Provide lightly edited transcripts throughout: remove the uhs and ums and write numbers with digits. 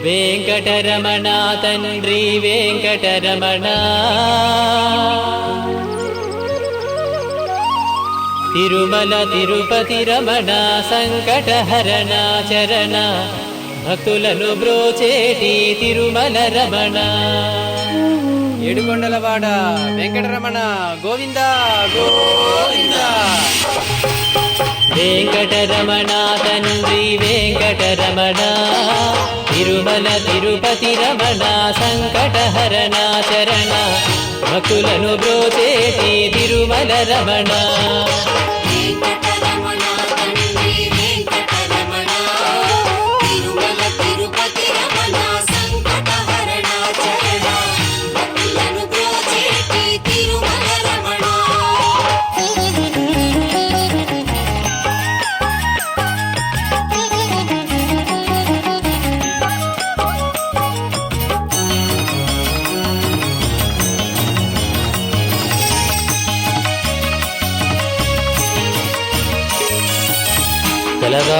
వెంకటరమణ తండ్రి వెంకటరమణ తిరుమల తిరుపతి రమణ సంకటహరణ చరణ భక్తులను బ్రోచేటి తిరుమల రమణ ఏడుకొండలవాడ వెంకటరమణ గోవింద గోవింద. వెంకటరమణ తండ్రి వెంకటరమణ తిరుమల తిరుపతి రమణ సంకటహరణ చరణ భక్తులను బ్రోచేటి తిరుమల రమణ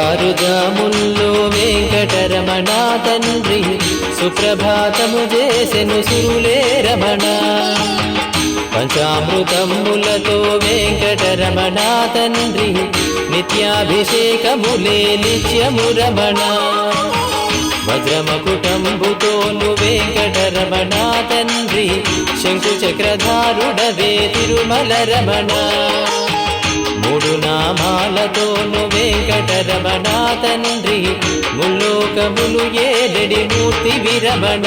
తెల్లవారుజాముల్లో వెంకటరమణ తండ్రి సుప్రభాతము చేసెను సురులే రమణ పంచామృతములతో వెంకటరమణ తండ్రి నిత్యాభిషేకములే నిత్యము రమణ వజ్రమకుటంబుతోను వెంకటరమణ తండ్రి శంకు చక్రధారుడవే తిరుమల రమణ మూడు నామాలతోను వెంకటరమణ తండ్రి ముల్లోకములు ఏడెడి మూర్తి విరమణ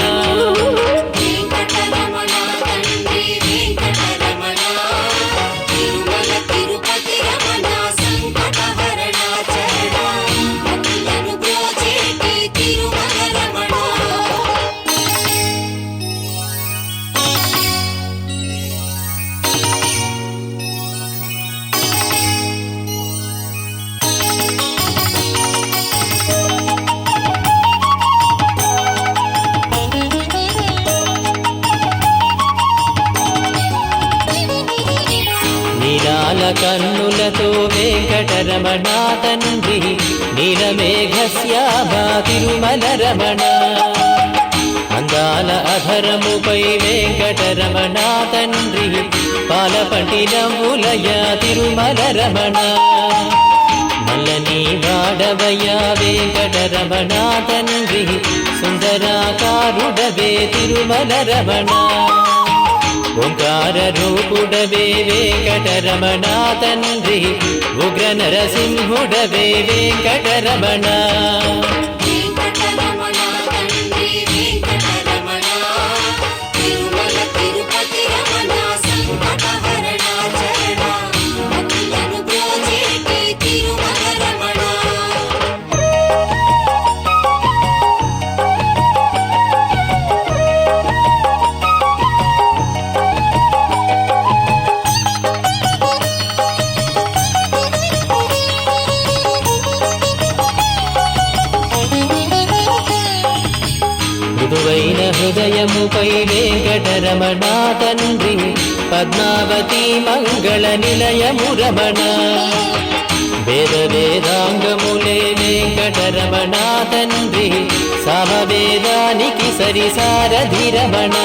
నీలాల కన్నులతో వెంకటరమణ తండ్రి నీలమేఘశ్యామా తిరుమల రమణ అందాల అధరముపై వెంకటరమణ తండ్రి పాలపంటి నవ్వులయ తిరుమల రమణ నల్లని వాడవయ వెంకటరమణ తండ్రి సుందరాకారుడవే తిరుమల రమణ ఓంకార రూపుడవే వెంకటరమణ తండ్రి ఉగ్ర నరసింహుడవే వెంకటరమణ మృదువైన హృదయముపై వెంకటరమణ తండ్రి పద్మావతి మంగళ నిలయము రమణ వేద వేదాంగములే వెంకటరమణ తండ్రి సామవేదానికి సరిసారథి రమణ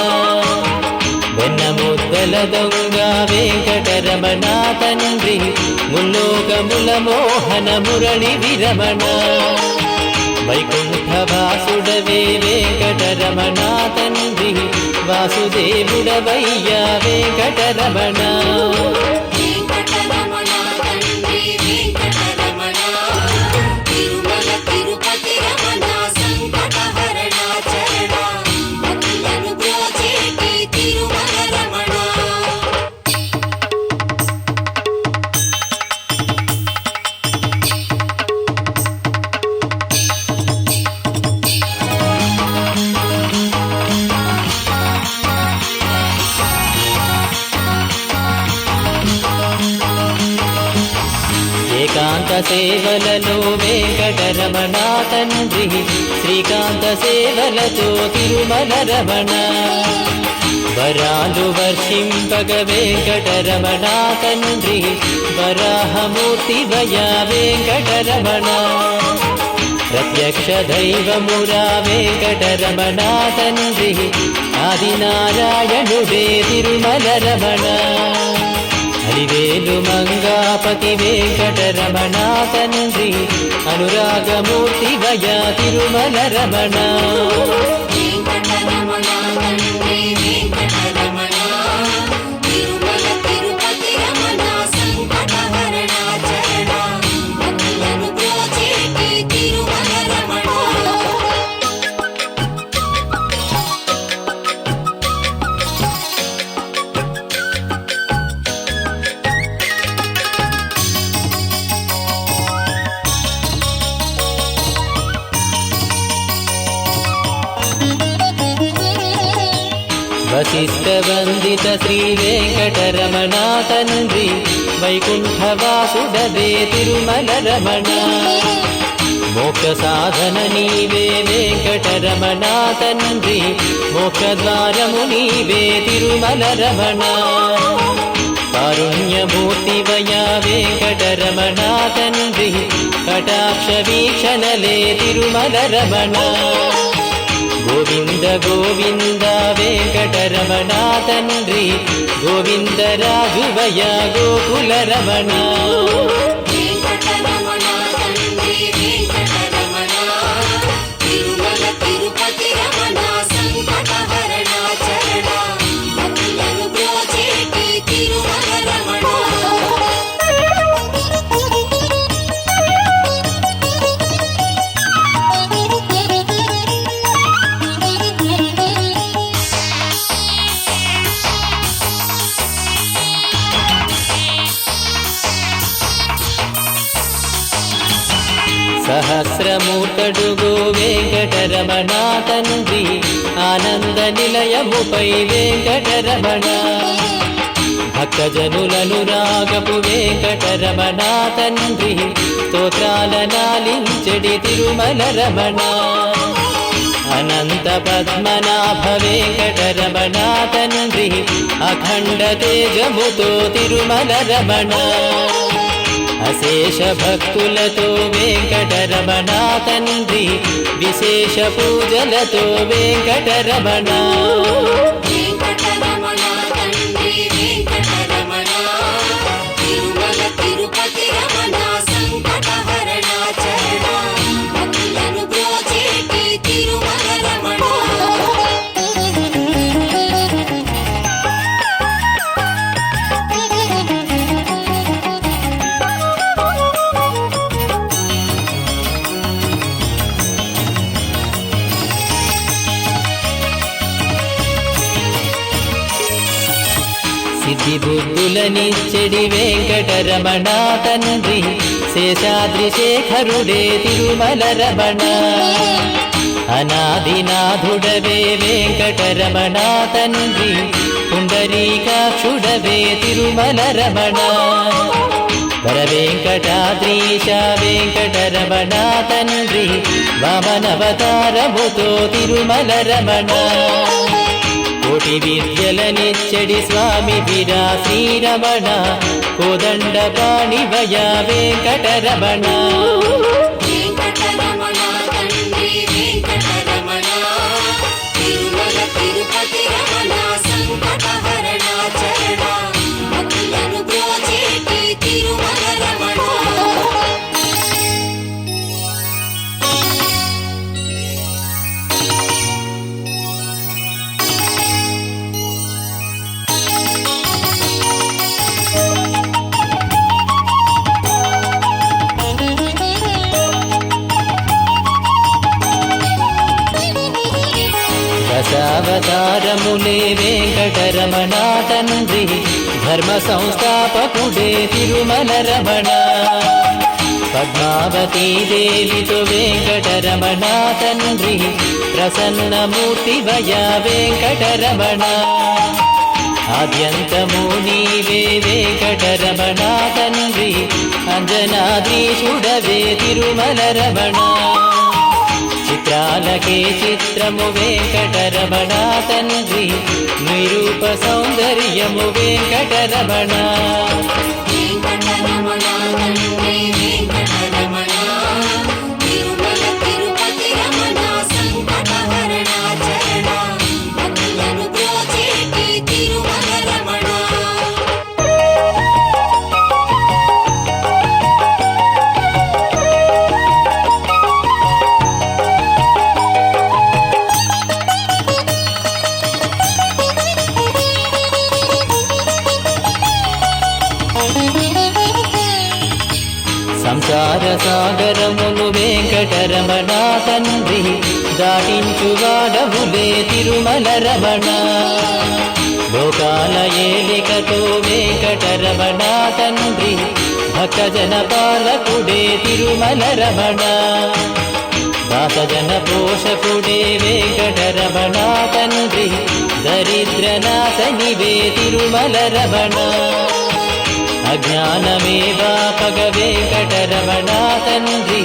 వెన్నముద్దల దొంగ వెంకటరమణ తండ్రి ముల్లోకముల మోహన మురళి విరమణ వైకుంఠవాసుడవే వెంకటరమణ తండ్రి వాసుదేవుడవయ్యా వెంకటరమణ ఏకాంత సేవలలో వెంకటరమణ తండ్రి శ్రీకాంత సేవలతో తిరుమల రమణ వరాలు వర్షింపగ వెంకటరమణ తండ్రి వరాహమూర్తి వయ వెంకటరమణ ప్రత్యక్ష దైవమురా వెంకటరమణ తండ్రి ఆదినారాయణుడే తిరుమల రమణ హరివేలు మంగాపతి వెంకటరమణ తండ్రి అనురాగమూర్తి వయ తిరుమల రమణ వెంకటరమణ తండ్రి వెంకటరమణ తిరుమల తిరుపతి రమణ సంకటహరణ చరణ భక్తులను బ్రోచేటి తిరుమల రమణ వశిష్ఠ వందిత శ్రీ వెంకటరమణ తండ్రి వైకుంఠవాసుడవే తిరుమల రమణ మోక్ష సాధన నీవే వెంకటరమణ తండ్రి మోక్షద్వారము నీవే తిరుమల రమణ కారుణ్యమూర్తి వయా వెంకటరమణ తండ్రి కటాక్ష వీక్షణలే తిరుమల రమణ గోవింద గోవింద వెంకటరమణ తండ్రి గోవిందరాజువయ గోకుల రమణ వెంకటరమణ తండ్రి వెంకటరమణ తిరుమల తిరుపతి రమణ సంకటహరణ చరణ భక్తులను బ్రోచేటి తిరుమల రమణ సహస్రమూర్తడుగో వెంకటరమణ తండ్రి ఆనంద నిలయముపై వెంకటరమణ భక్తజనులను రాగపు వెంకటరమణ తండ్రి స్తోత్రాల నాలించెడి తిరుమల రమణ అనంత పద్మనాభ వెంకటరమణ తండ్రి అఖండ తేజముతో తిరుమల రమణ అశేష భక్తులతో వెంకటరమణ తండ్రి విశేష పూజలతో వెంకటరమణ వెంకటరమణ తండ్రి వెంకటరమణ తిరుమల తిరుపతి రమణ సంకటహరణ చరణ భక్తులను బ్రోచేటి తిరుమల రమణ సిద్ధి బుద్ధులనిచ్చెడి వెంకటరమణ తండ్రి శేషాద్రి శేఖరుడే తిరుమల రమణ అనాదినాథుడవే వెంకటరమణ తండ్రి పుండరీకాక్షుడవే తిరుమల రమణ వర వెంకటాద్రీశ వెంకటరమణ తండ్రి వామనవతారముతో తిరుమల రమణ కోటి విద్యలనిచ్చడి స్వామి విరా శ్రీరమణ కోదండ పాణివయ వెంకటరమణ వెంకటరమణ తండ్రి వెంకటరమణ తిరుమల తిరుపతి రమణ సంకటహరణ చరణ భక్తులను బ్రోచేటి తిరుమల రమణ దశావతారములే వెంకటరమణ తండ్రి ధర్మ సంస్థాపకుడే తిరుమల రమణ పద్మావతీ దేవితో వెంకటరమణ తండ్రి ప్రసన్నమూర్తి వయ వెంకటరమణ ఆద్యంతము నీవే వెంకటరమణ తండ్రి అంజనాద్రీశుడవే తిరుమల రమణ చిత్రాలకే చిత్రము వెంకటరమణ తండ్రి నిరూప సౌందర్యము వెంకటరమణ వెంకటరమణ తండ్రి వెంకటరమణ తిరుమల సంసార సాగరమును వెంకటరమణ తండ్రి దాటించువాడవులే తిరుమల రమణ. లోకాల ఏలికతో వెంకటరమణ తండ్రి భక్తజన పాలకుడే తిరుమల రమణ. దాసజన పోషకుడే వెంకటరమణ తండ్రి దరిద్ర నాశనివే తిరుమల రమణ. అజ్ఞానమే వాపగ వెంకటరమణ తండ్రి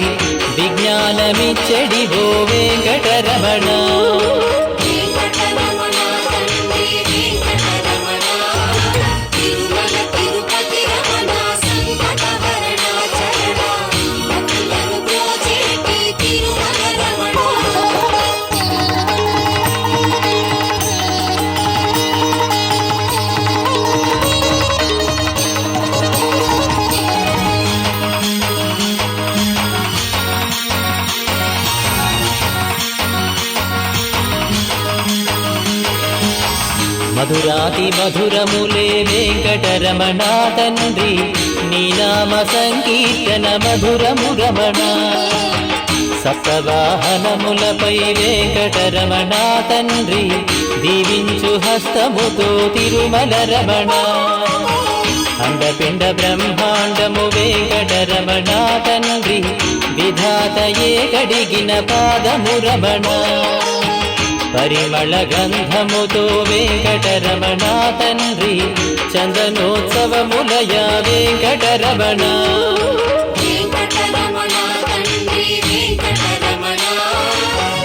విజ్ఞానమిచ్చడివో వెంకటరమణ. వెంకటరమణ తండ్రి వెంకటరమణ తిరుమల తిరుపతి రమణ సంకటహరణ చరణ భక్తులను బ్రోచేటి తిరుమల రమణ. మధురాతి మధురములే వెంకటరమణ తండ్రి నీ నామ సంకీర్తన మధురము రమణ. సప్తవాహనములపై వెంకటరమణ తండ్రి దీవించు హస్తముతో తిరుమల రమణ. అండపిండ బ్రహ్మాండము వెంకటరమణ తండ్రి విధాతయే కడిగిన పాదము రమణ. పరిమళ గంధముతో వెంకటరమణ తండ్రి చందనోత్సవములయ వెంకటరమణ. వెంకటరమణ తండ్రి వెంకటరమణ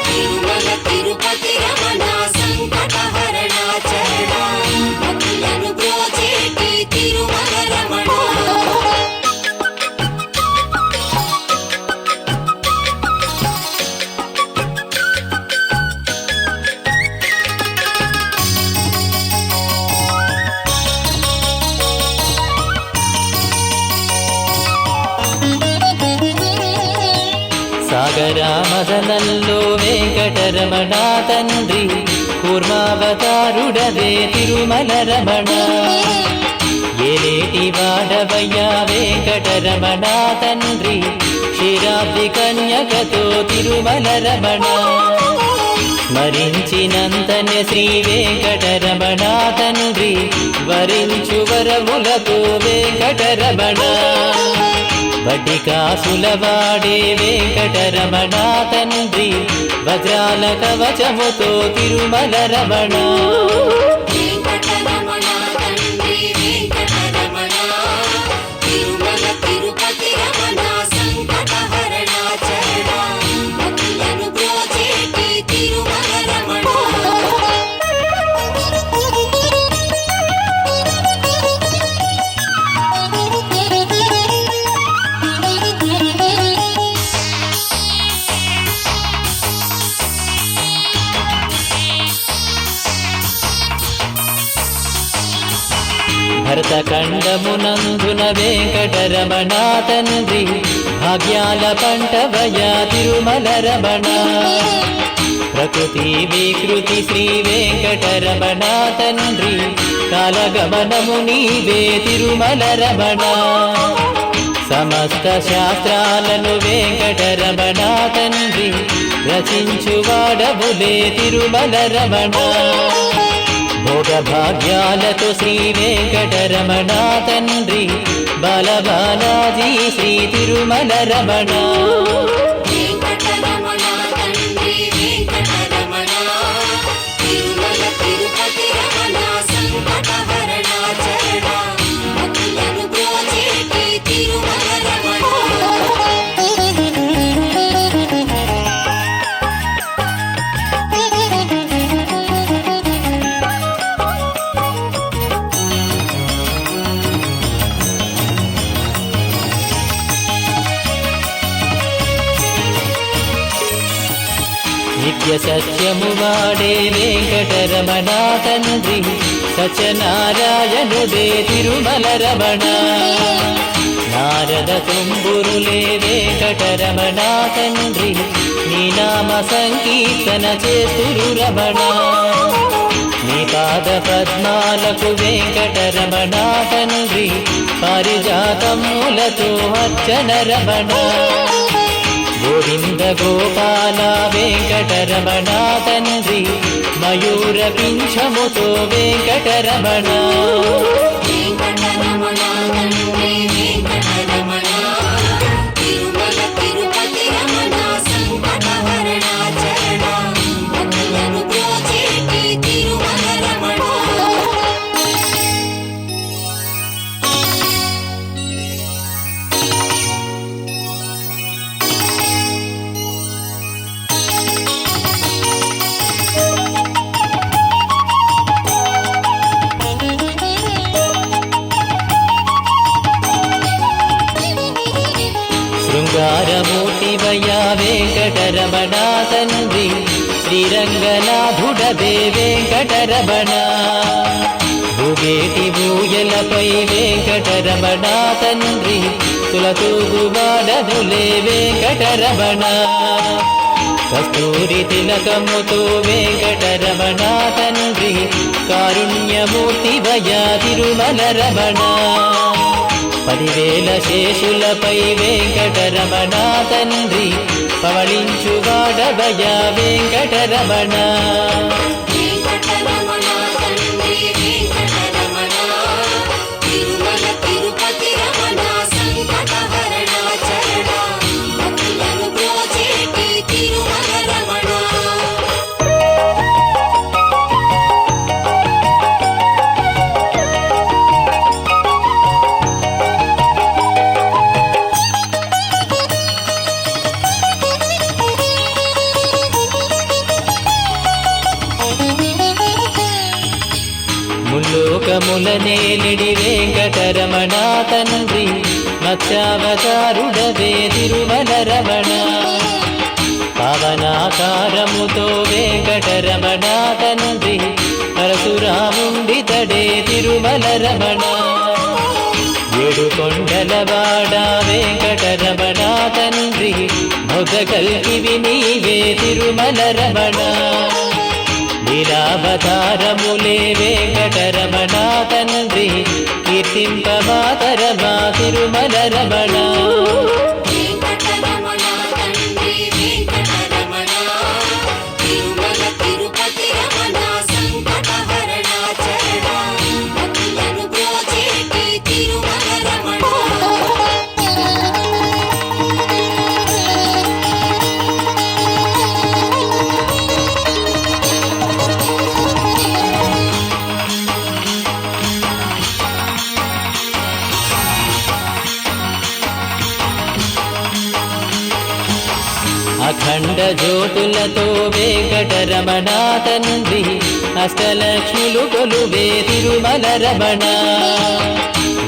తిరుమల తిరుపతి రమణ సంకటహరణ చరణ భక్తులను బ్రోచేటి తిరుమల రమణ. సాగరామదనంలో వెంకటరమణ తండ్రి కూర్మావతారుడవే తిరుమల రమణ. ఏలేటి వాడవయ్యా వెంకటరమణ తండ్రి క్షీరాబ్ది కన్యకతో తిరుమల రమణ. స్మరించినంతనే శ్రీ వెంకటరమణ తండ్రి వరించు వరములతో వెంకటరమణ. వడ్డికాసులవాడే వెంకటరమణ తండ్రి వజ్రాల కవచముతో తిరుమల రమణ. వెంకటరమణ తండ్రి వెంకటరమణ తిరుమల తిరుపతి రమణ సంకటహరణ చరణ భక్తులను బ్రోచేటి తిరుమల రమణ. భరతఖండమునందున వెంకటరమణ తండ్రి భాగ్యాల పంటవయ తిరుమల రమణ. ప్రకృతి వికృతి శ్రీ వెంకటరమణ తండ్రి కాలగమనము నీవే తిరుమల రమణ. సమస్త శాస్త్రాలను వెంకటరమణ తండ్రి రచించువాడవులే తిరుమల రమణ. భోగభాగ్యాలతో శ్రీ వెంకటరమణ తండ్రి బాలబాలాజీ శ్రీ తిరుమల రమణ. వెంకటరమణ తండ్రి వెంకటరమణ తిరుమల తిరుపతి రమణ సంకటహరణ చరణ భక్తులను బ్రోచేటి తిరుమల రమణ. నిత్య సత్యము వాడే వెంకటరమణ తండ్రి సత్యనారాయణుడే తిరుమల రమణ. నారద తుంబురులే వెంకటరమణ తండ్రి నీ నామ సంకీర్తన చేతురు రమణ. నీ పాద పద్మాలకు వెంకటరమణ తండ్రి పారిజాతములతో అర్చన రమణ గోవింద గోపాల వెంకటరమణ తండ్రి మయూర పింఛముతో వెంకటరమణ వెంకటరమణ తండ్రి వెంకటరమణ తిరుమల తిరుపతి రమణ సంకటహరణ చరణ భక్తులను బ్రోచేటి తిరుమల రమణ శృంగారమూర్తివయ్యా వెంకటరమణ తండ్రి శ్రీరంగనాథుడవే వెంకటరమణ భూగేటి భూయలపై వెంకటరమణ తండ్రి తులతూగువాడనులే వెంకటరమణ కస్తూరి తిలకముతో వెంకటరమణ తండ్రి కారుణ్యమూర్తివయ్యా తిరుమల రమణ 10,000 శేషులపై వెంకటరమణ తండ్రి పవళించువాడవయ్యా వెంకటరమణ వెంకటరమణ తండ్రి వెంకటరమణ తిరుమల తిరుపతి రమణ సంకటహరణ చరణ భక్తులను బ్రోచేటి తిరుమల రమణ ముల్లోకములనేలిడి వెంకటరమణ తండ్రి మత్స్యావతారుడవే తిరుమల రమణ పవనాకారముతో వెంకటరమణ తండ్రి పరశురాముండితడే తిరుమల రమణ 7 కొండలవాడ వెంకటరమణ తండ్రి మొదకల్కివి నీవే తిరుమల రమణ లీలావతారములే వెంకటరమణ తండ్రి కీర్తింపమాతరమా తిరుమల రమణ వెంకటరమణ తండ్రి వెంకటరమణ తిరుమల తిరుపతి రమణ సంకటహరణ చరణ భక్తులను బ్రోచేటి తిరుమల రమణ అఖండ జ్యోతులతో వెంకటరమణ తండ్రి అష్టలక్ష్ములు కొలువే తిరుమల రమణ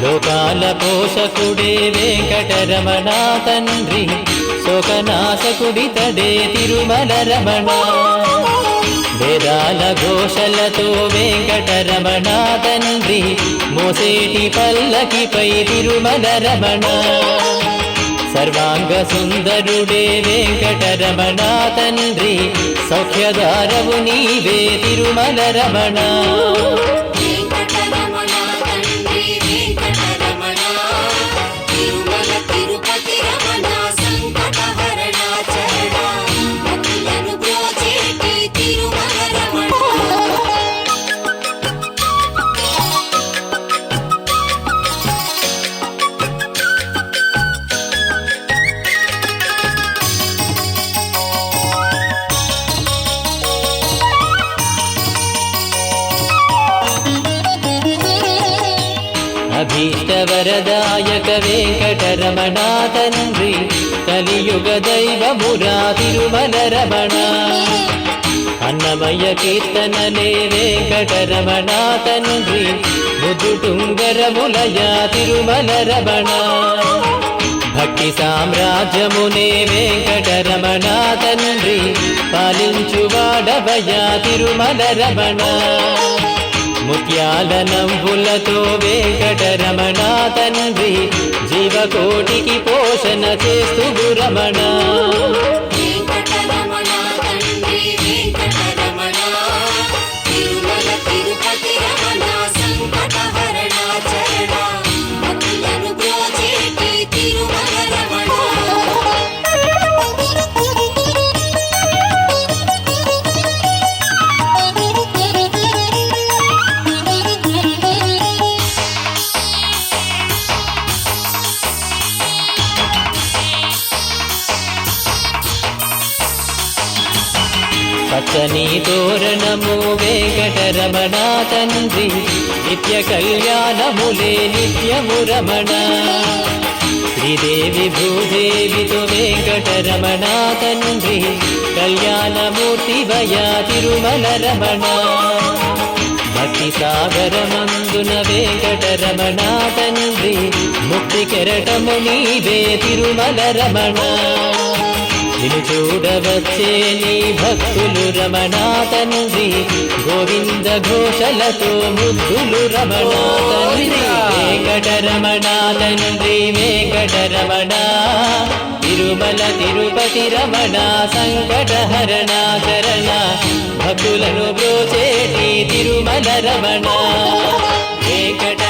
లోకాల పోషకుడే వెంకటరమణ తండ్రి శోకనాశకుడితడే తిరుమల రమణ వేదాల ఘోషలతో వెంకటరమణ తండ్రి మోసేటి పల్లకిపై తిరుమల రమణ సర్వాంగ సుందరుడే వెంకటరమణ తండ్రి సౌఖ్యదారవు నీవే తిరుమల రమణ వెంకటరమణ తండ్రి వెంకటరమణ తిరుమల తిరుపతి రమణ సంకటహరణ చరణ భక్తులను బ్రోచేటి తిరుమల రమణ అభీష్టవరదాయక వెంకటరమణ తండ్రి కలియుగ దైవమురా తిరుమల రమణ అన్నమయ్య కీర్తనలే వెంకటరమణ తండ్రి ముద్దుటుంగరములయా తిరుమల రమణ భక్తి సామ్రాజ్యమునే వెంకటరమణ తండ్రి పాలించువాడవయ్యా తిరుమల రమణ ముత్యాల నంబులతో వెంకటరమణ తండ్రి జీవకోటికి పోషణ చేస్తూ రమణ వెంకటరమణ తండ్రి వెంకటరమణ తిరుమల తిరుపతి పచ్చని తోరణము వెంకటరమణ తండ్రి నిత్య కళ్యాణములే నిత్యము రమణ శ్రీదేవి భూదేవితో వెంకటరమణ తండ్రి కళ్యాణమూర్తి వయా తిరుమల రమణ భక్తి సాగరమందున వెంకటరమణ తండ్రి ముక్తి కెరటము నీవే తిరుమల రమణ నిన్ను చూడవచ్చే నీ భక్తులు రమణ తండ్రి గోవింద ఘోషలతో ముద్దులు రమణ తండ్రి వెంకటరమణ తండ్రి వెంకటరమణ తిరుమల తిరుపతి రమణ సంకటహరణ చరణ భక్తులను బ్రోచేటి తిరుమల రమణ వెంకట